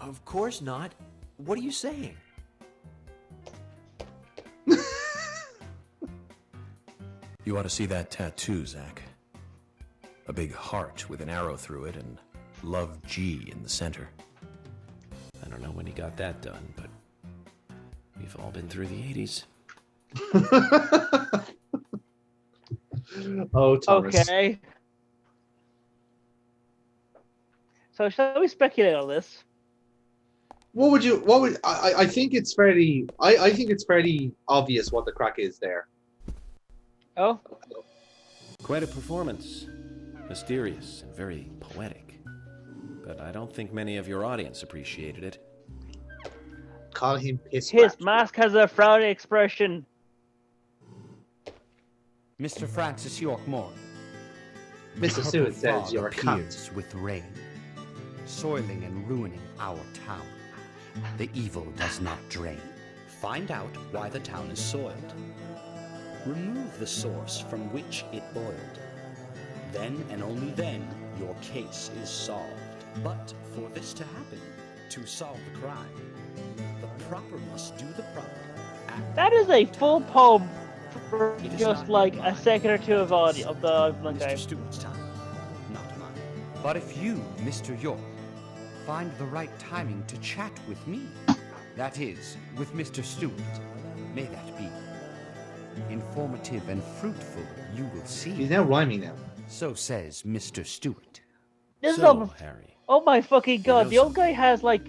Of course not. What are you saying? You ought to see that tattoo, Zach. A big heart with an arrow through it and Love G in the center. I don't know when he got that done, but we've all been through the 80s. Oh, Thomas. Okay. So shall we speculate on this? I think it's fairly obvious what the crack is there. Oh? Quite a performance. Mysterious and very poetic. But I don't think many of your audience appreciated it. Call him piss. His mask has a frowny expression. Mr. Francis York Morgan. Mr. Stewart says you're a cunt with rain, soiling and ruining our town. The evil does not drain. Find out why the town is soiled. Remove the source from which it boiled. Then and only then your case is solved. But for this to happen, to solve the crime, the proper must do the proper. That is a full poem for just like a second or two of audio of the Mr. Stewart's time, not mine. But if you, Mr. York, find the right timing to chat with me, that is, with Mr. Stewart, may that be informative and fruitful, you will see. He's now rhyming now. So says Mr. Stewart. This So, is Harry, oh my fucking god! The old guy has like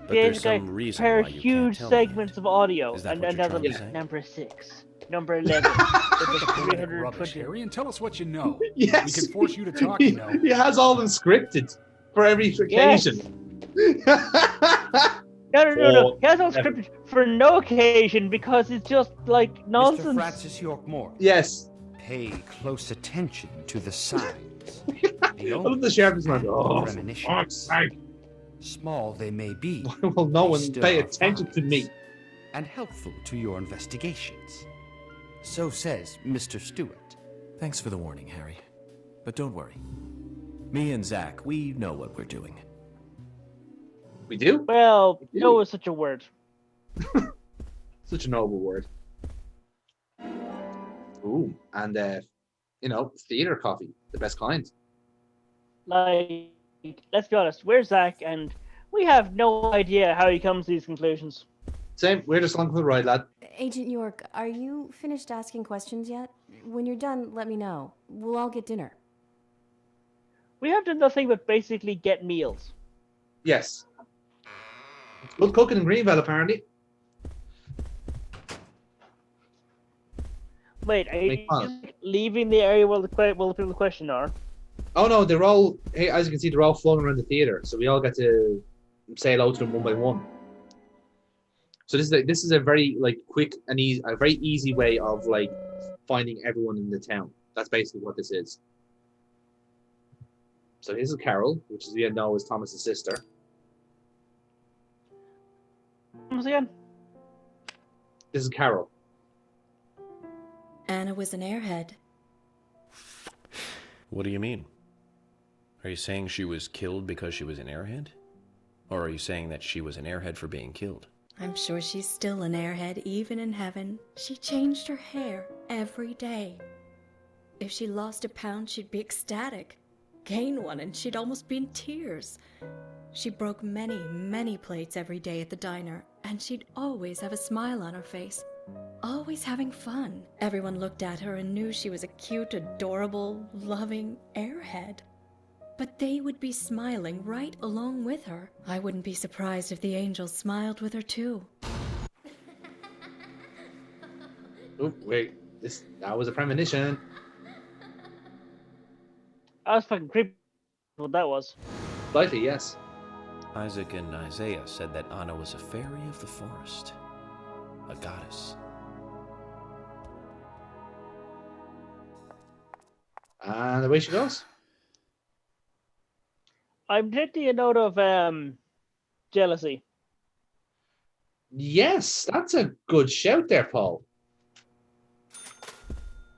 there's guy some reason prepared why you huge can't tell me segments that. of audio, Is that and what then you're has trying to say? number 6, number 11, number Rubbish, 320. Harry, and tell us what you know. Yes. We can force you to talk, you know. He has all them scripted for every occasion. No. He has no scripted for no occasion because it's just like nonsense. Mr. Francis York Morgan. Yes. Pay close attention to the signs. I love the sheriff's man. Oh, for Premonition. fuck's sake. Small they may be. Well, no they one still pay are attention to me. and helpful to your investigations. So says Mr. Stewart. Thanks for the warning, Harry. But don't worry. Me and Zach, we know what we're doing. We do? Well, no is such a word. Such a noble word. Ooh, and theater coffee, the best kind. Like, let's be honest, we're Zach, and we have no idea how he comes to these conclusions. Same, we're just along for the ride, lad. Agent York, are you finished asking questions yet? When you're done, let me know. We'll all get dinner. We have done nothing but basically get meals. Yes. Good cooking in Greenvale, apparently. Wait, are you leaving the area while the people in the question are? Oh no, they're all. Hey, as you can see, they're all floating around the theater, so we all get to say hello to them one by one. So this is a very quick and easy, a very easy way of finding everyone in the town. That's basically what this is. So this is Carol, which is is Thomas's sister. Once again. This is Carol. Anna was an airhead. What do you mean? Are you saying she was killed because she was an airhead? Or are you saying that she was an airhead for being killed? I'm sure she's still an airhead, even in heaven. She changed her hair every day. If she lost a pound, she'd be ecstatic. Gain one, and she'd almost be in tears. She broke many, many plates every day at the diner, and she'd always have a smile on her face. Always having fun. Everyone looked at her and knew she was a cute, adorable, loving airhead. But they would be smiling right along with her. I wouldn't be surprised if the angels smiled with her too. Oh, wait. That was a premonition. I was fucking creepy what that was. Slightly, yes. Isaac and Isaiah said that Anna was a fairy of the forest. A goddess. And away she goes. I'm taking a note of jealousy. Yes, that's a good shout there, Paul.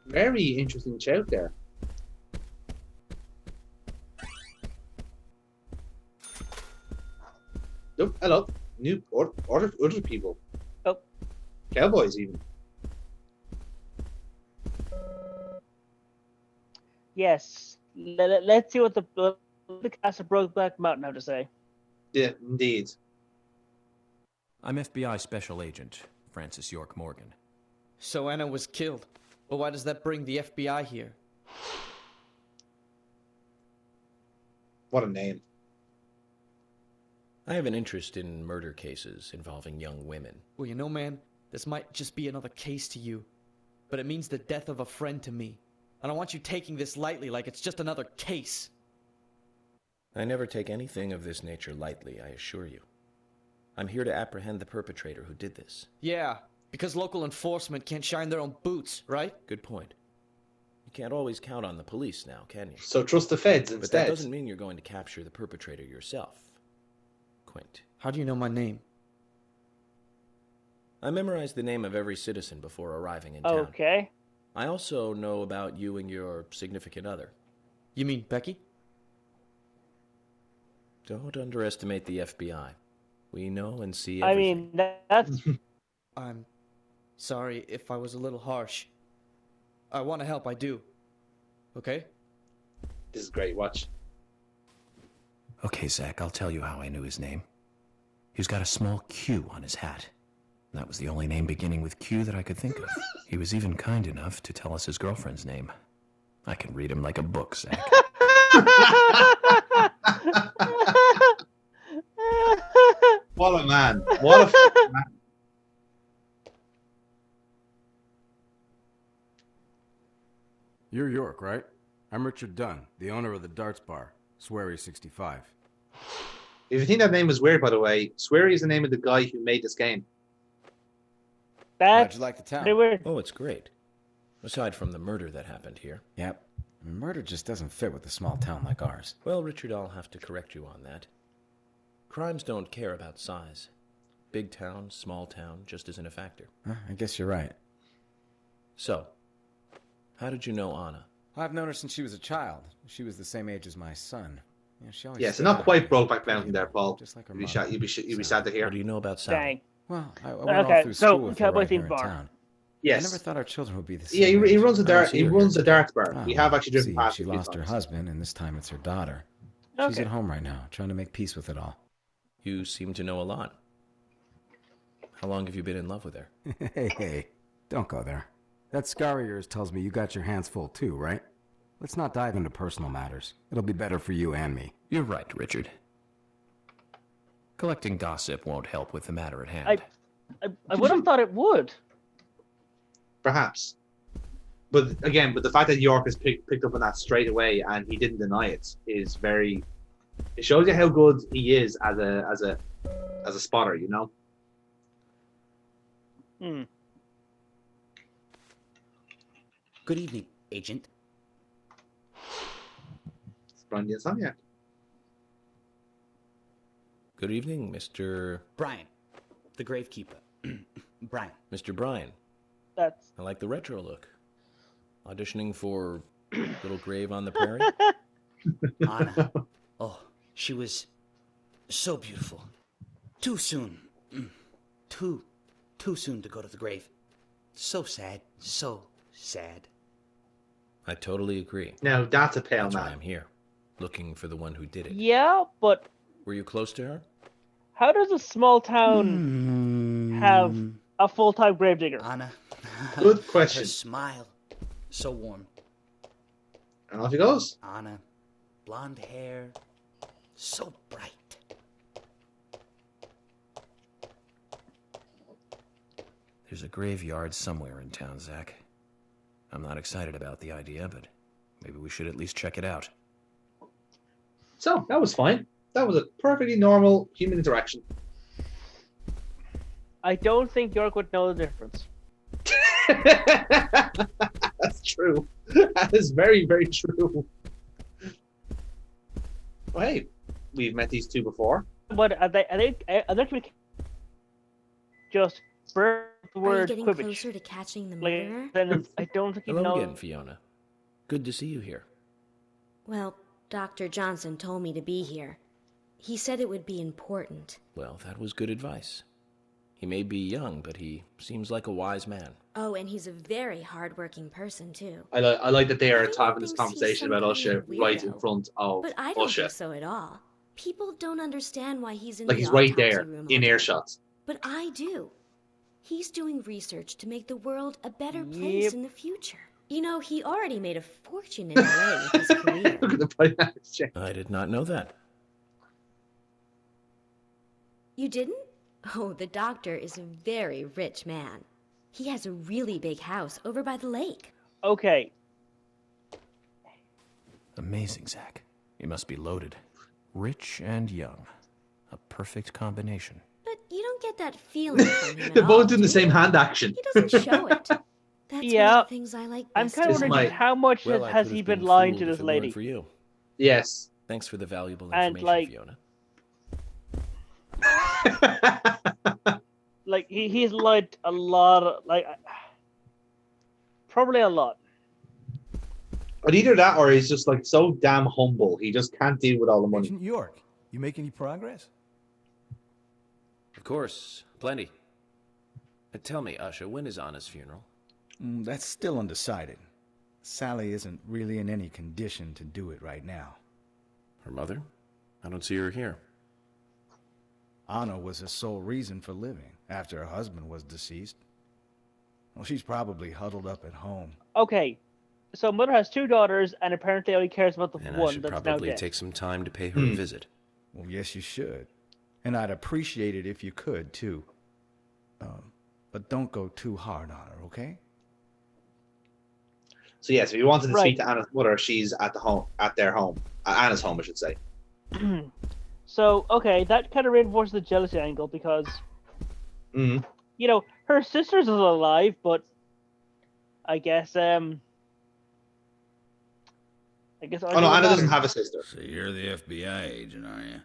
Very interesting shout there. Nope, hello. New other people. Oh. Cowboys, even. Yes. Let's see what the cast of Brokeback Mountain have to say. Yeah, indeed. I'm FBI Special Agent Francis York Morgan. So Anna was killed. But why does that bring the FBI here? What a name. I have an interest in murder cases involving young women. Well, you know, man, this might just be another case to you. But it means the death of a friend to me. I don't want you taking this lightly like it's just another case. I never take anything of this nature lightly, I assure you. I'm here to apprehend the perpetrator who did this. Yeah, because local enforcement can't shine their own boots, right? Good point. You can't always count on the police now, can you? So trust the feds But instead. that doesn't mean you're going to capture the perpetrator yourself. Quint. How do you know my name? I memorized the name of every citizen before arriving in town. Okay. I also know about you and your significant other. You mean Becky? Don't underestimate the FBI. We know and see I everything. mean, that's... I'm sorry if I was a little harsh. I want to help, I do. Okay? This is great, watch. Okay, Zach, I'll tell you how I knew his name. He's got a small Q on his hat. That was the only name beginning with Q that I could think of. He was even kind enough to tell us his girlfriend's name. I can read him like a book, Zach. What a man. What a f- man. You're York, right? I'm Richard Dunn, the owner of the darts bar, Swery 65. If you think that name was weird, by the way, Swery is the name of the guy who made this game. How'd That's you like the town? pretty weird. Oh, it's great. Aside from the murder that happened here. Yep. Murder just doesn't fit with a small town like ours. Well, Richard, I'll have to correct you on that. Crimes don't care about size. Big town, small town, just isn't a factor. I guess you're right. So, how did you know Anna? I've known her since she was a child. She was the same age as my son. Yeah, she always Yeah, so stayed not out quite there. Brokeback Mountain there, Paul. Just like her You'd be, mother. you'd be sad to hear. What do you know about Sally? Dang. Well, I went all Okay, through so school with her Cowboy right here themed in bar. town. Yes. I never thought our children would be the same Yeah, he age. runs a dart. so He you're runs here. a dart bar. Oh, We have actually driven see, past she it a few lost her times. husband, and this time it's her daughter. She's Okay. at home right now, trying to make peace with it all. You seem to know a lot. How long have you been in love with her? Hey, don't go there. That scar of yours tells me you got your hands full too, right? Let's not dive into personal matters. It'll be better for you and me. You're right, Richard. Collecting gossip won't help with the matter at hand. I would have thought it would. Perhaps. But again, the fact that York has picked up on that straight away and he didn't deny it is very. It shows you how good he is as a spotter, you know. Hmm. Good evening, Agent. It's Brandy Insomniac. Good evening, Mr. Brian, the gravekeeper. Brian. Mr. Bryan. That's... I like the retro look. Auditioning for Little Grave on the Prairie? Anna. Oh, she was so beautiful. Too soon. Too soon to go to the grave. So sad. So sad. I totally agree. Now that's a pale That's why man. I'm here, looking for the one who did it. Yeah, but Were you close to her? how does a small town have a full-time gravedigger? Anna. Good question. Her smile. So warm. And off he goes. Anna. Blonde hair. So bright. There's a graveyard somewhere in town, Zach. I'm not excited about the idea, but maybe we should at least check it out. So that was fine. That was a perfectly normal human interaction. I don't think York would know the difference. That's true. That is very, very true. Well, hey, we've met these two before. But are they communicating? Just burn the Are you word getting Quibbage. closer to catching the Like, murderer? then I don't think you Hello know. again, Fiona. Good to see you here. Well, Dr. Johnson told me to be here. He said it would be important. Well, that was good advice. He may be young, but he seems like a wise man. Oh, and he's a very hardworking person, too. I like that they are Everyone having this thinks he's conversation some about kind Usher of right in weirdo. front of But I don't Usher. think so at all. People don't understand why he's in Like the he's right autopsy there, room in all day. earshot. But I do. He's doing research to make the world a better place in the future. You know, he already made a fortune in LA with his career. Look at the price exchange. I did not know that. You didn't? Oh, the doctor is a very rich man. He has a really big house over by the lake. Okay. Amazing, Zach. You must be loaded. Rich and young. A perfect combination. But you don't get that feeling from him at They're all, both doing the do same you? hand action. He doesn't show it. That's one Yeah. of the things I like I'm best kind of about wondering him. how much Well, I has could he have been been lying fooled to if this it weren't lady? for you. Yes. Thanks for the valuable And, information, like- Fiona. Like, he's lied a lot, probably a lot. But either that or he's just like so damn humble. He just can't deal with all the money. Agent York, you make any progress? Of course, plenty. Tell me, Usha, when is Anna's funeral? That's still undecided. Sally isn't really in any condition to do it right now. Her mother? I don't see her here. Anna was the sole reason for living after her husband was deceased. Well, she's probably huddled up at home. Okay, so mother has 2 daughters and apparently only cares about the And I one should that's now probably dead. take some time to pay her a visit. Well, yes, you should. And I'd appreciate it if you could, too. But don't go too hard on her, okay? So yes, if you wanted to Right. speak to Anna's mother, she's at the home, at their home, Anna's home, I should say. So, okay, that kind of reinforces the jealousy angle because, Mm. you know, her sister's still alive, but I guess. Oh no, it Anna doesn't doesn't matter. have a sister. So you're the FBI agent, are you?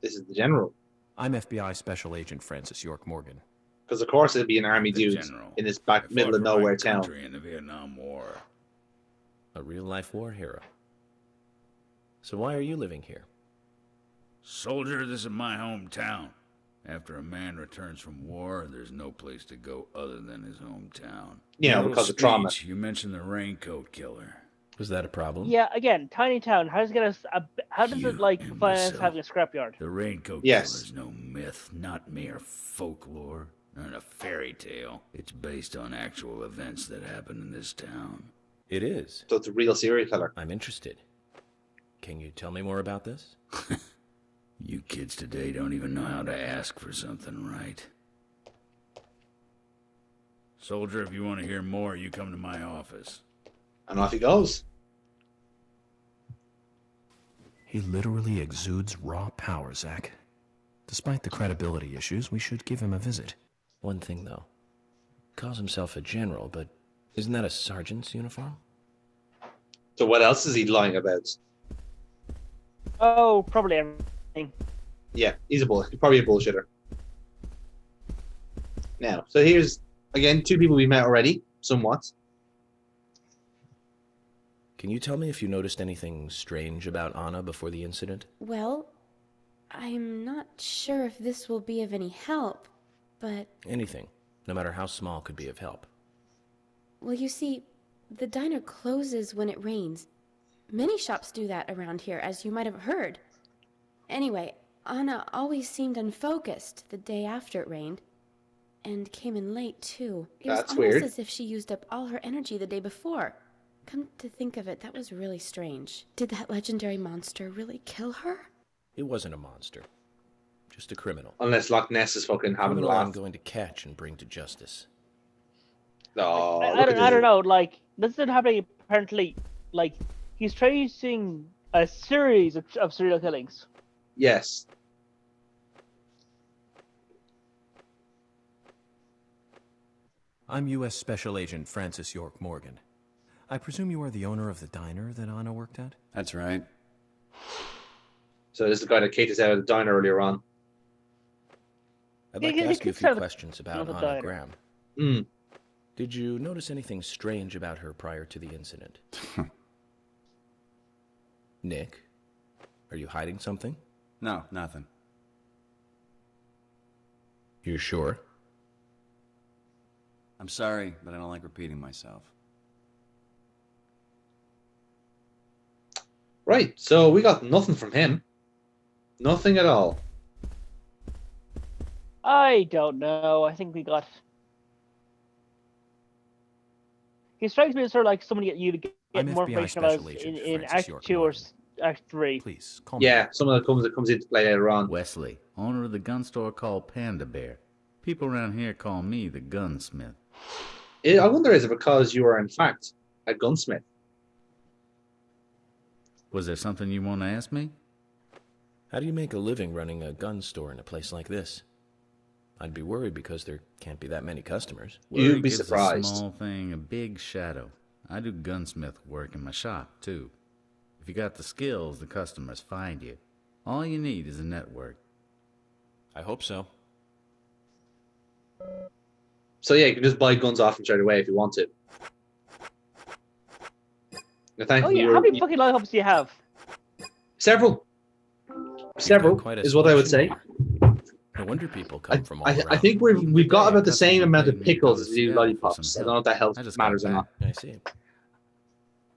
This is the general. I'm FBI Special Agent Francis York Morgan. Because of course it'd be an army The dude general. in this I back fought middle of for my nowhere town. country in the Vietnam War. A real-life war hero. So why are you living here? Soldier, this is my hometown. After a man returns from war, there's no place to go other than his hometown. You know, Little because of trauma. speech, You mentioned the raincoat killer. Was that a problem? Yeah, again, tiny town. How does it get how does You it like finance imbecile. having a scrapyard? The raincoat Yes. killer's no myth, not mere folklore, not a fairy tale. It's based on actual events that happened in this town. It is. So it's a real serial killer. I'm interested. Can you tell me more about this? You kids today don't even know how to ask for something right. Soldier, if you want to hear more, you come to my office. And off he goes. He literally exudes raw power, Zach. Despite the credibility issues, we should give him a visit. One thing, though. Calls himself a general, but isn't that a sergeant's uniform? So what else is he lying about? Oh, probably everything. Yeah, he's probably a bullshitter. Now, so here's again 2 people we met already, somewhat. Can you tell me if you noticed anything strange about Anna before the incident? Well, I'm not sure if this will be of any help, but... Anything, no matter how small, could be of help. Well, you see, the diner closes when it rains. Many shops do that around here, as you might have heard. Anyway, Anna always seemed unfocused the day after it rained. And came in late, too. It That's was almost weird. as if she used up all her energy the day before. Come to think of it, that was really strange. Did that legendary monster really kill her? It wasn't a monster. Just a criminal. Unless Loch Ness is fucking having a Criminal I'm laugh. going to catch and bring to justice. Oh, I look at don't this. know. Like, this is happening apparently. Like, he's tracing a series of serial killings. Yes. I'm U.S. Special Agent Francis York Morgan. I presume you are the owner of the diner that Anna worked at? That's right. So this is the guy that kicked us out of the diner earlier on. I'd Yeah, like he to ask you a kicks few out questions about the Anna diner. Graham. Mm. Did you notice anything strange about her prior to the incident? Nick, are you hiding something? No, nothing. You sure? I'm sorry, but I don't like repeating myself. Right, so we got nothing from him. Nothing at all. I don't know. I think we got. He strikes me as sort of like somebody you get I'm more FBI information about Special in Agent Act Francis York 2 or Morgan. Act 3. Please, call me. Yeah, some of that comes into play later on. Wesley, owner of the gun store called Panda Bear. People around here call me the gunsmith. I wonder, is it because you are in fact a gunsmith? Was there something you want to ask me? How do you make a living running a gun store in a place like this? I'd be worried because there can't be that many customers. You'd Worry be gives surprised. A small thing a big shadow. I do gunsmith work in my shop, too. If you got the skills, the customers find you. All you need is a network. I hope so. So yeah, you can just buy guns off him straight away if you want to. Now, Oh thankfully, yeah, how many fucking lollipops do you have? Several. Several quite a is what I would say. selection. No wonder people come from all around. I think we've got about the same customer amount of paid me pickles as $1 you for some lollipops. I don't know if that helps I just got matters or not. back. I see.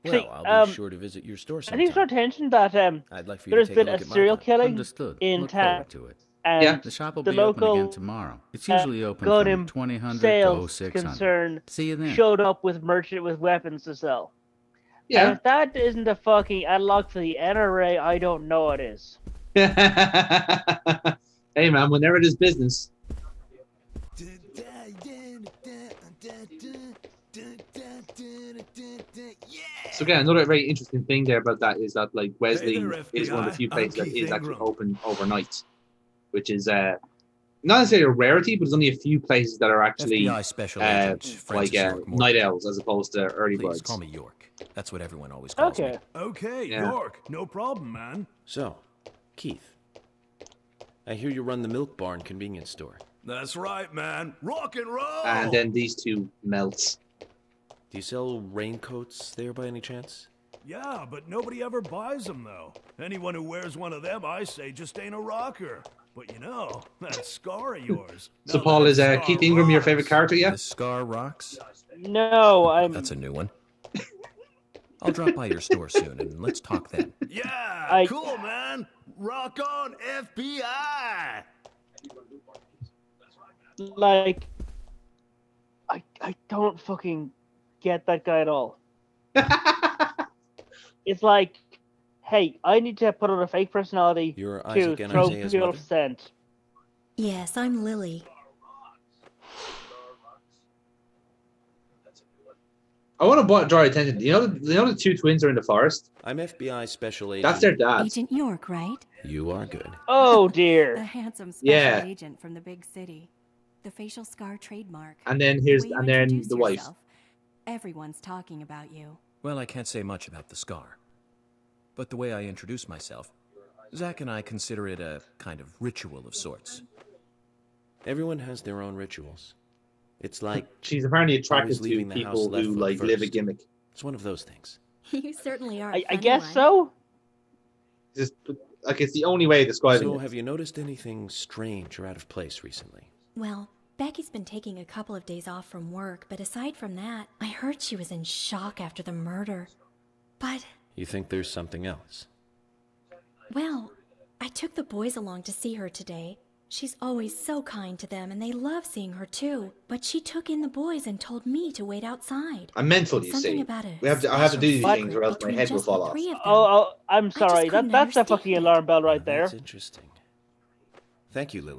See, Well, I'll be sure to visit your store I sometime. think it's our attention that I'd like for you to there's take been a a look at my serial gun. killing Understood. in Look town, forward to it. and Yeah. The shop will the be open local again tomorrow. It's usually open gun from 2000 to sales 0600. concern See you then. showed up with merchant with weapons to sell. And Yeah. if that isn't a fucking analog for the NRA, I don't know what is. Hey man, whenever it is business. So again, another very interesting thing there about that is that like Wesley is one of the few places that is actually open overnight, which is not necessarily a rarity, but there's only a few places that are actually FBI Special Agent Francis York Morgan. night owls as opposed to early Please birds. call me York. That's what everyone always calls me. Okay, Yeah. York. No problem, man. So, Keith, I hear you run the Milk Barn convenience store. That's right, man. Rock and roll! And then these two melts. Do you sell raincoats there by any chance? Yeah, but nobody ever buys them, though. Anyone who wears one of them, I say, just ain't a rocker. But you know, that scar of yours. So Now Paul, that is scar Keith Ingram your rocks. favorite character yet? The Scar rocks? No, I'm. That's a new one. I'll drop by your store soon and let's talk then. Yeah, cool, man. Rock on, FBI! Like, I don't fucking get that guy at all. It's like, hey, I need to put on a fake personality You're to Isaac and throw Isaiah's people mother? off scent. Yes, I'm Lily. I want to draw your attention. You know the two twins are in the forest? I'm FBI Special Agent. That's their dads. Agent York, right? You are good. Oh The dear. handsome special Yeah. agent from the big city. The facial scar trademark. And then The way you and then introduce the wife. yourself, everyone's talking about you. Well, I can't say much about the scar. But the way I introduce myself, Zach and I consider it a kind of ritual of sorts. Everyone has their own rituals. It's like She's apparently attracted always to leaving the house people left who foot like live a first. gimmick. It's one of those things. You certainly are. I guess so. Just like it's the only way of describing So, it. have you noticed anything strange or out of place recently? Well, Becky's been taking a couple of days off from work, but aside from that, I heard she was in shock after the murder. But, You think there's something else? well, I took the boys along to see her today. She's always so kind to them, and they love seeing her too. But she took in the boys and told me to wait outside. I'm mental, you Something see. about a I have to do these special things or else my between head will just fall the off. three of them. Oh, I'm sorry. couldn't That's a understand fucking it. alarm bell right there. That's interesting. Thank you, Lily.